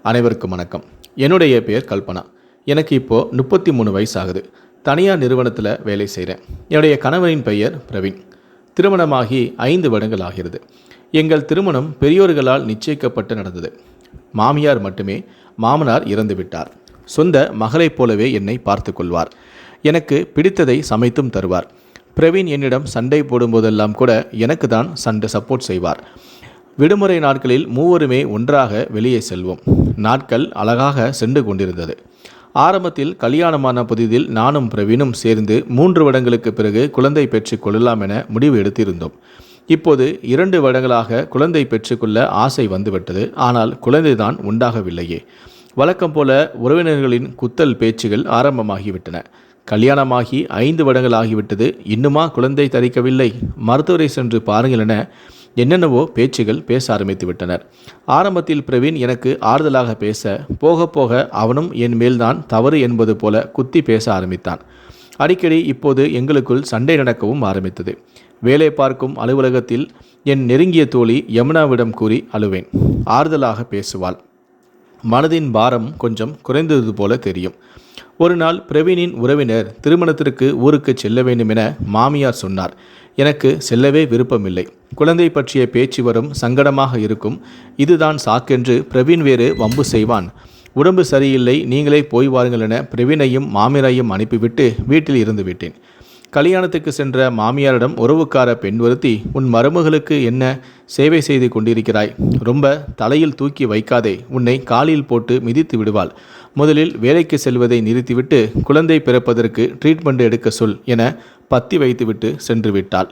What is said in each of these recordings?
அனைவருக்கும் வணக்கம். என்னுடைய பேர் கல்பனா. எனக்கு இப்போது 33 வயசு ஆகுது. தனியார் நிறுவனத்தில் வேலை செய்கிறேன். என்னுடைய கணவரின் பெயர் பிரவீன். திருமணமாகி 5 வருடங்கள் ஆகிறது. எங்கள் திருமணம் பெரியோர்களால் நிச்சயிக்கப்பட்டு நடந்தது. மாமியார் மட்டுமே. மாமனார் இறந்து விட்டார். சொந்த மகளைப் போலவே என்னை பார்த்து கொள்வார். எனக்கு பிடித்ததை சமைத்தும் தருவார். பிரவீன் என்னிடம் சண்டை போடும்போதெல்லாம் கூட எனக்கு தான் சப்போர்ட் செய்வார். விடுமுறை நாட்களில் மூவருமே ஒன்றாக வெளியே செல்வோம். நாட்கள் அழகாக சென்று கொண்டிருந்தது. ஆரம்பத்தில் கல்யாணமான புதிதில் நானும் பிரவீனும் சேர்ந்து 3 வருடங்களுக்கு பிறகு குழந்தை பெற்று கொள்ளலாம் என முடிவு எடுத்திருந்தோம். இப்போது 2 வருடங்களாக குழந்தை பெற்றுக்கொள்ள ஆசை வந்துவிட்டது. ஆனால் குழந்தைதான் உண்டாகவில்லையே. வழக்கம் போல உறவினர்களின் குத்தல் பேச்சுகள் ஆரம்பமாகிவிட்டன. கல்யாணமாகி 5 வருடங்கள் ஆகிவிட்டது, இன்னுமா குழந்தை தரிக்கவில்லை, மருத்துவரை சென்று பாருங்கள் என என்னென்னவோ பேச்சுகள் பேச ஆரம்பித்து விட்டனர். ஆரம்பத்தில் பிரவீன் எனக்கு ஆறுதலாக பேச, போக போக அவனும் என் மேல்தான் தவறு என்பது போல குத்தி பேச ஆரம்பித்தான். அடிக்கடி இப்போது எங்களுக்குள் சண்டை நடக்கவும் ஆரம்பித்தது. வேலை பார்க்கும் அலுவலகத்தில் என் நெருங்கிய தோழி யமுனாவிடம் கூறி அழுவேன். ஆறுதலாக பேசுவாள். மனதின் பாரம் கொஞ்சம் குறைந்தது போல தெரியும். ஒரு நாள் பிரவீனின் உறவினர் திருமணத்திற்கு ஊருக்கு செல்ல வேண்டும் என மாமியார் சொன்னார். எனக்கு செல்லவே விருப்பமில்லை. குழந்தை பற்றிய பேச்சு வரும், சங்கடமாக இருக்கும். இதுதான் சாக்கென்று பிரவீன் வேறு வம்பு செய்வான். உடம்பு சரியில்லை, நீங்களே போய் வாருங்கள் என பிரவீனையும் மாமியாரையும் அனுப்பிவிட்டு வீட்டில் இருந்து விட்டேன். கல்யாணத்துக்கு சென்ற மாமியாரிடம் உறவுக்கார பெண் ஒருத்தி, உன் மருமகளுக்கு என்ன சேவை செய்து கொண்டிருக்கிறாய்? ரொம்ப தலையில் தூக்கி வைக்காதே, உன்னை காலில் போட்டு மிதித்து விடுவாள். முதலில் வேலைக்கு செல்வதை நிறுத்திவிட்டு குழந்தை பிறப்பதற்கு ட்ரீட்மெண்ட் எடுக்க சொல் என பத்தி வைத்துவிட்டு சென்று விட்டாள்.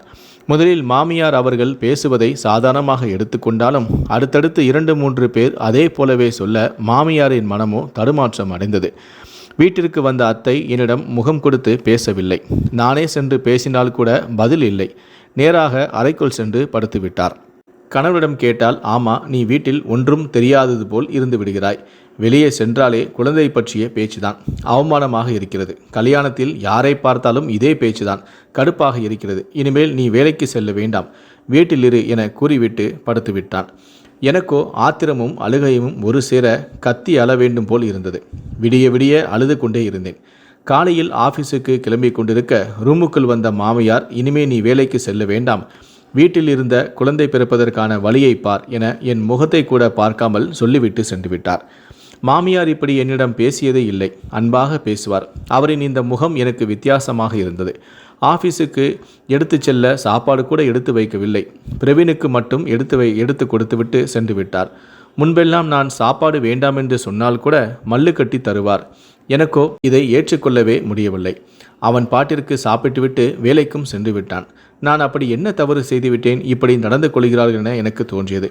முதலில் மாமியார் அவர்கள் பேசுவதை சாதாரணமாக எடுத்துக்கொண்டாலும் அடுத்தடுத்து 2-3 பேர் அதே போலவே சொல்ல மாமியாரின் மனமோ தடுமாற்றம் அடைந்தது. வீட்டிற்கு வந்த அத்தை என்னிடம் முகம் கொடுத்து பேசவில்லை. நானே சென்று பேசினால் கூட பதில் இல்லை. நேராக அறைக்குள் சென்று படுத்துவிட்டார். கணவரிடம் கேட்டால், ஆமா, நீ வீட்டில் ஒன்றும் தெரியாதது போல் இருந்து விடுகிறாய். வெளியே சென்றாலே குழந்தை பற்றிய பேச்சுதான். அவமானமாக இருக்கிறது. கல்யாணத்தில் யாரை பார்த்தாலும் இதே பேச்சுதான். கடுப்பாக இருக்கிறது. இனிமேல் நீ வேலைக்கு செல்ல வேண்டாம், வீட்டிலிரு என கூறிவிட்டு படுத்துவிட்டான். எனக்கோ ஆத்திரமும் அழுகையும் ஒரு சேர கத்தி அழ வேண்டும் போல் இருந்தது. விடிய விடிய அழுது கொண்டே இருந்தேன். காலையில் ஆஃபீஸுக்கு கிளம்பி கொண்டிருக்க ரூமுக்குள் வந்த மாமியார், இனிமே நீ வேலைக்கு செல்ல வேண்டாம், வீட்டில் இருந்த குழந்தை பிறப்பதற்கான வழியை பார் என என் முகத்தை கூட பார்க்காமல் சொல்லிவிட்டு சென்று விட்டார். மாமியார் இப்படி என்னிடம் பேசியதே இல்லை. அன்பாக பேசுவார். அவரின் இந்த முகம் எனக்கு வித்தியாசமாக இருந்தது. ஆஃபீஸுக்கு எடுத்து செல்ல சாப்பாடு கூட எடுத்து வைக்கவில்லை. பிரவீனுக்கு மட்டும் எடுத்து கொடுத்துவிட்டு சென்று விட்டார். முன்பெல்லாம் நான் சாப்பாடு வேண்டாம் என்று சொன்னால் கூட மல்லு கட்டி தருவார். எனக்கோ இதை ஏற்றுக்கொள்ளவே முடியவில்லை. அவன் பாட்டிற்கு சாப்பிட்டுவிட்டு வேலைக்கும் சென்று விட்டான். நான் அப்படி என்ன தவறு செய்துவிட்டேன், இப்படி நடந்து கொள்கிறார்கள் என எனக்கு தோன்றியது.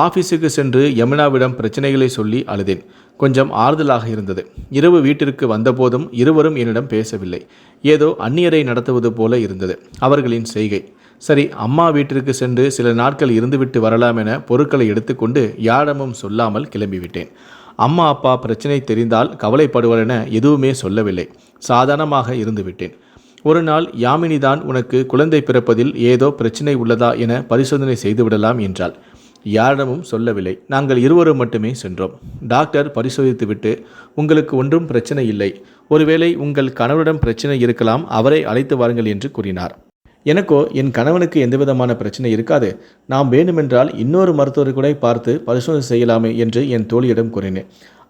ஆஃபீஸுக்கு சென்று யமுனாவிடம் பிரச்சனைகளை சொல்லி அழுதேன். கொஞ்சம் ஆறுதலாக இருந்தது. இரவு வீட்டிற்கு வந்தபோதும் இருவரும் என்னிடம் பேசவில்லை. ஏதோ அந்நியரை நடத்துவது போல இருந்தது அவர்களின் செய்கை. சரி, அம்மா வீட்டிற்கு சென்று சில நாட்கள் இருந்துவிட்டு வரலாம் என பொருட்களை எடுத்துக்கொண்டு யாரிடமும் சொல்லாமல் கிளம்பிவிட்டேன். அம்மா அப்பா பிரச்சனை தெரிந்தால் கவலைப்படுவார் என எதுவுமே சொல்லவில்லை. சாதாரணமாக இருந்துவிட்டேன். ஒரு நாள் யாமினி தான் உனக்கு குழந்தை பிறப்பதில் ஏதோ பிரச்சனை உள்ளதா என பரிசோதனை செய்துவிடலாம் என்றாள். யாரிடமும் சொல்லவில்லை. நாங்கள் இருவரும் மட்டுமே சென்றோம். டாக்டர் பரிசோதித்துவிட்டு, உங்களுக்கு ஒன்றும் பிரச்சனை இல்லை, ஒருவேளை உங்கள் கணவரிடம் பிரச்சனை இருக்கலாம், அவரை அழைத்து வாருங்கள் என்று கூறினார். எனக்கோ என் கணவனுக்கு எந்தவிதமான பிரச்சனை இருக்காது, நாம் வேண்டுமென்றால் இன்னொரு மருத்துவரை கூட பார்த்து பரிசோதனை செய்யலாமே என்று என் தோழியிடம் கூறினேன்.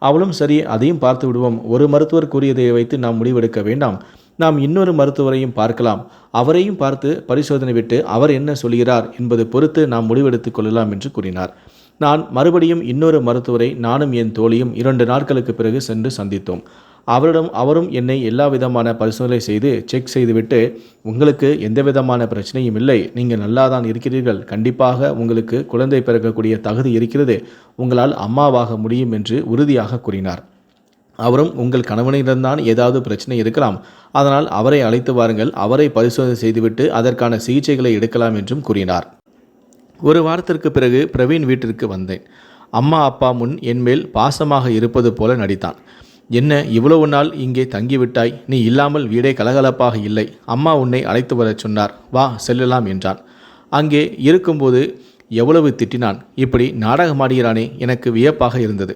அவளும் சரி, அதையும் பார்த்து விடுவோம், ஒரு மருத்துவர் கூறியதை வைத்து நாம் முடிவெடுக்க வேண்டாம், நாம் இன்னொரு மருத்துவரையும் பார்க்கலாம், அவரையும் பார்த்து பரிசோதனை விட்டு அவர் என்ன சொல்கிறார் என்பது பொறுத்து நாம் முடிவெடுத்துக் கொள்ளலாம் என்று கூறினார். நான் மறுபடியும் இன்னொரு மருத்துவரை நானும் என் தோழியும் 2 நாட்களுக்கு பிறகு சென்று சந்தித்தோம். அவரும் என்னை எல்லா விதமான பரிசோதனை செய்து செக் செய்துவிட்டு, உங்களுக்கு எந்த விதமான பிரச்சனையும் இல்லை, நீங்கள் நல்லா தான் இருக்கிறீர்கள், கண்டிப்பாக உங்களுக்கு குழந்தை பிறக்கக்கூடிய தகுதி இருக்கிறது, உங்களால் அம்மாவாக முடியும் என்று உறுதியாக கூறினார். அவரும், உங்கள் கணவனிடம்தான் ஏதாவது பிரச்சனை இருக்கலாம், அதனால் அவரை அழைத்து வாருங்கள், அவரை பரிசோதனை செய்துவிட்டு அதற்கான சிகிச்சைகளை எடுக்கலாம் என்றும் கூறினார். ஒரு வாரத்திற்கு பிறகு பிரவீன் வீட்டிற்கு வந்தேன். அம்மா அப்பா முன் என்மேல் பாசமாக இருப்பது போல நடித்தான். என்ன இவ்வளவு நாள் இங்கே தங்கிவிட்டாய்? நீ இல்லாமல் வீடே கலகலப்பாக இல்லை. அம்மா உன்னை அழைத்து வரச் சொன்னார், வா செல்லலாம் என்றான். அங்கே இருக்கும்போது எவ்வளவு திட்டினான். இப்படி நாடகமாடுகிறானே, எனக்கு வியப்பாக இருந்தது.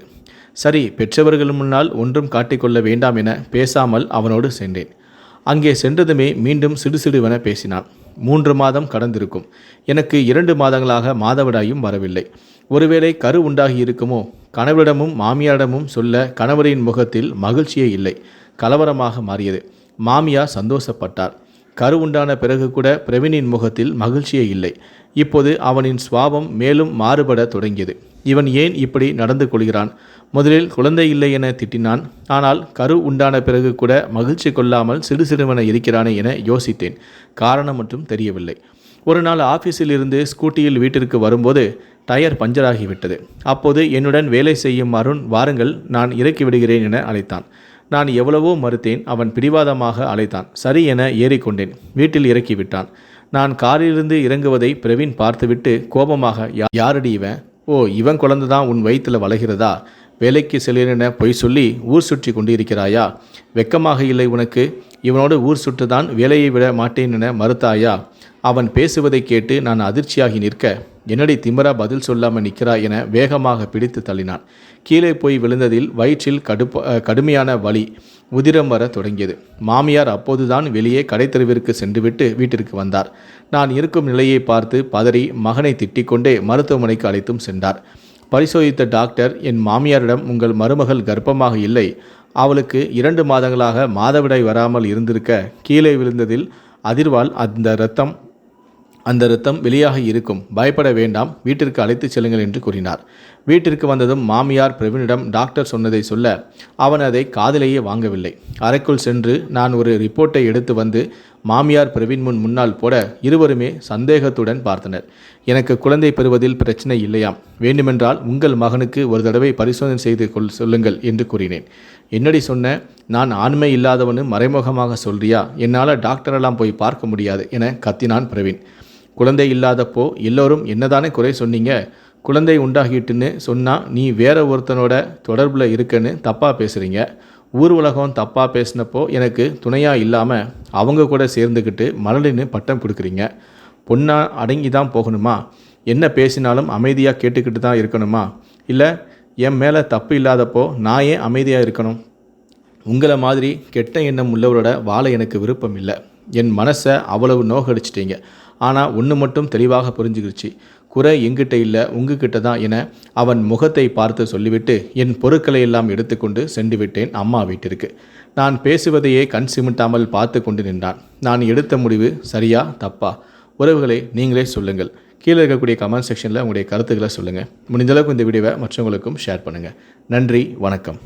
சரி, பெற்றவர்கள் முன்னால் ஒன்றும் காட்டிக்கொள்ள வேண்டாம் என பேசாமல் அவனோடு சென்றேன். அங்கே சென்றதுமே மீண்டும் சிடுசிடுவென பேசினான். 3 மாதம் கடந்திருக்கும். எனக்கு 2 மாதங்களாக மாதவிடாயும் வரவில்லை. ஒருவேளை கரு உண்டாகி இருக்குமோ? கணவரிடமும் மாமியாரிடமும் சொல்ல கணவரின் முகத்தில் மகிழ்ச்சியே இல்லை, கலவரமாக மாறியது. மாமியார் சந்தோஷப்பட்டார். கரு உண்டான பிறகு கூட பிரவீனின் முகத்தில் மகிழ்ச்சியே இல்லை. இப்போது அவனின் சுவாபம் மேலும் மாறுபட தொடங்கியது. இவன் ஏன் இப்படி நடந்து கொள்கிறான்? முதலில் குழந்தை இல்லை என திட்டினான். ஆனால் கரு உண்டான பிறகு கூட மகிழ்ச்சி கொள்ளாமல் சிடுசிடுவென இருக்கிறானே என யோசித்தேன். காரணம் மட்டும் தெரியவில்லை. ஒரு நாள் ஆஃபீஸில் இருந்து ஸ்கூட்டியில் வீட்டிற்கு வரும்போது டயர் பஞ்சராகிவிட்டது. அப்போது என்னுடன் வேலை செய்யும் அருண், வாருங்கள், நான் இறக்கி விடுகிறேன் என அழைத்தான். நான் எவ்வளவோ மறுத்தேன். அவன் பிடிவாதமாக அழைத்தான். சரி என ஏறிக்கொண்டேன். வீட்டில் இறக்கிவிட்டான். நான் காரிலிருந்து இறங்குவதை பிரவீன் பார்த்துவிட்டு கோபமாக, யாரடி இவன்? ஓ, இவன் குழந்தை தான் உன் வயிற்றில் வளர்கிறதா? வேலைக்கு செல்கிறேன் பொய் சொல்லி ஊர் சுற்றி கொண்டு இருக்கிறாயா? வெக்கமாக இல்லை உனக்கு? இவனோடு ஊர் சுற்றுதான் வேலையை விட மாட்டேன் என மறுத்தாயா? அவன் பேசுவதை கேட்டு நான் அதிர்ச்சியாகி நிற்க, என்னடி திமிரா பதில் சொல்லாமல் நிற்கிறாய் என வேகமாக பிடித்து தள்ளினான். கீழே போய் விழுந்ததில் வயிற்றில் கடுமையான வலி, உதிரம் வர தொடங்கியது. மாமியார் அப்போதுதான் வெளியே கடைத்தெருவிற்கு சென்றுவிட்டு வீட்டிற்கு வந்தார். நான் இருக்கும் நிலையை பார்த்து பதறி மகனை திட்டிக்கொண்டே மருத்துவமனைக்கு அழைத்தும் சென்றார். பரிசோதித்த டாக்டர், என் மாமியாரிடம் உங்கள் மருமகள் கர்ப்பமாக இல்லை, அவளுக்கு 2 மாதங்களாக மாதவிடாய் வராமல் இருந்திருக்க, கீழே விழுந்ததில் அதிர்வால் அந்த இரத்தம் வெளியாக இருக்கும், பயப்பட வேண்டாம், வீட்டிற்கு அழைத்து செல்லுங்கள் என்று கூறினார். வீட்டிற்கு வந்ததும் மாமியார் பிரவீனிடம் டாக்டர் சொன்னதை சொல்ல அவன் அதை காதிலேயே வாங்கவில்லை. அறைக்குள் சென்று நான் ஒரு ரிப்போர்ட்டை எடுத்து வந்து மாமியார் பிரவீன் முன்னால் போட இருவருமே சந்தேகத்துடன் பார்த்தனர். எனக்கு குழந்தை பெறுவதில் பிரச்சனை இல்லையாம், வேண்டுமென்றால் உங்கள் மகனுக்கு ஒரு தடவை பரிசோதனை செய்து சொல்லுங்கள் என்று கூறினேன். என்னடி சொன்ன? நான் ஆண்மை இல்லாதவனு மறைமுகமாக சொல்றியா? என்னால் டாக்டரெல்லாம் போய் பார்க்க முடியாது என கத்தினான் பிரவீன். குழந்தை இல்லாதப்போ எல்லோரும் என்னதானே குறை சொன்னீங்க? குழந்தை உண்டாகிட்டுன்னு சொன்னால் நீ வேற ஒருத்தனோட தொடர்பில் இருக்குன்னு தப்பாக பேசுகிறீங்க. ஊர் உலகம் தப்பாக பேசினப்போ எனக்கு துணையாக இல்லாமல் அவங்க கூட சேர்ந்துக்கிட்டு மலடின்னு பட்டம் கொடுக்குறீங்க. பொண்ணா அடங்கி தான் போகணுமா? என்ன பேசினாலும் அமைதியாக கேட்டுக்கிட்டு தான் இருக்கணுமா? இல்லை என் மேலே தப்பு இல்லாதப்போ நான் ஏன் அமைதியாக இருக்கணும்? உங்களை மாதிரி கெட்ட எண்ணம் உள்ளவரோட வாழ எனக்கு விருப்பம் இல்லை. என் மனசை அவ்வளவு நோகடிச்சிட்டீங்க. ஆனால் ஒன்று மட்டும் தெளிவாக புரிஞ்சுக்கிடுச்சு, குறை எங்கிட்ட இல்லை உங்ககிட்ட தான் என அவன் முகத்தை பார்த்து சொல்லிவிட்டு என் பொருட்களை எல்லாம் எடுத்துக்கொண்டு சென்று விட்டேன் அம்மா வீட்டிற்கு. நான் பேசுவதையே கண் சிமிட்டாமல் பார்த்து கொண்டு நின்றான். நான் எடுத்த முடிவு சரியா தப்பா? உறவுகளை நீங்களே சொல்லுங்கள். கீழே இருக்கக்கூடிய கமெண்ட் செக்ஷனில் உங்களுடைய கருத்துக்களை சொல்லுங்கள். முடிந்தளவுக்கு இந்த வீடியோவை மற்றவங்களுக்கும் ஷேர் பண்ணுங்கள். நன்றி, வணக்கம்.